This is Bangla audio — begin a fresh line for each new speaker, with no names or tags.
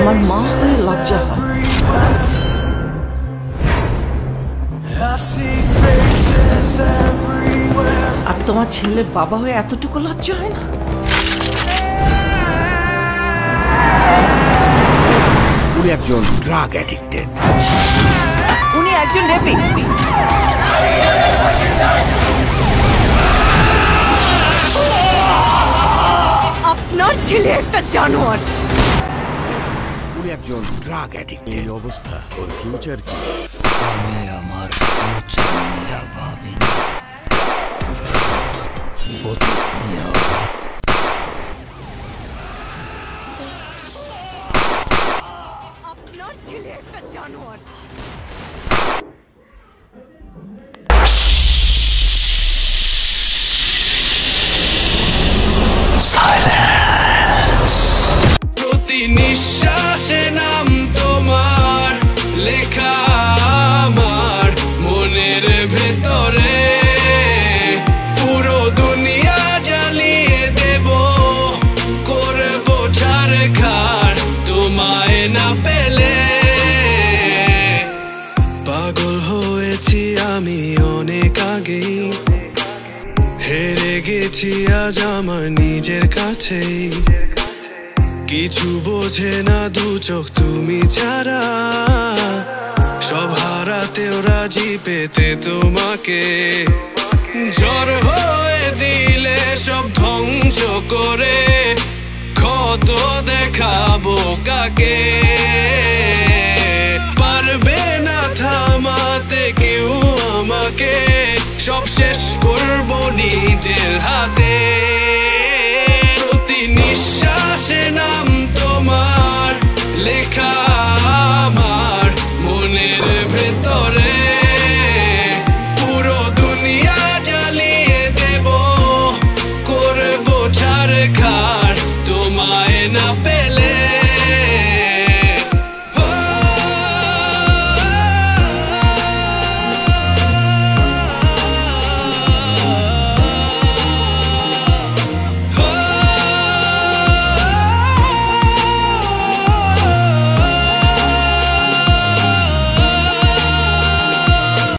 আমার মা হয়ে লজ্জা হয়। আর তোমার ছেলের বাবা হয়ে এতটুকু লজ্জা হয় না?
উনি একজন ড্রাগ অ্যাডিক্টেড।
উনি একজন রেপিস্ট। আপনার ছেলে একটা জানোয়ার।
উনি একজন ড্রাগ অ্যাডিক্ট।
এই অবস্থা, ওর ফিউচার কি?
আমি আমার ফিউচার নিয়ে ভাবি না,
আপনার ছেলে একটা জানোয়ার।
প্রতি নিঃশ্বাসে নাম তোমার লেখা আমার মনের ভেতরে, পুরো দুনিয়া জ্বালিয়ে দেব, করব ছারখার তোমায় না পেলে। পাগল হয়েছি আমি অনেক আগেই, হেরে গেছি আজ আমার নিজের কাছেই। কিছু বোঝে না দু চোখ তুমি ছাড়া, সব হারাতেও রাজি পেতে তোমাকে। ঝড় হয়ে দিলে সব ধ্বংস করে, ক্ষত দেখাবো কাকে? পারবে না থামাতে কেউ আমাকে, সব শেষ করবো নিজের হাতে। প্রতি নিঃশ্বাসে নাম তোমার লেখা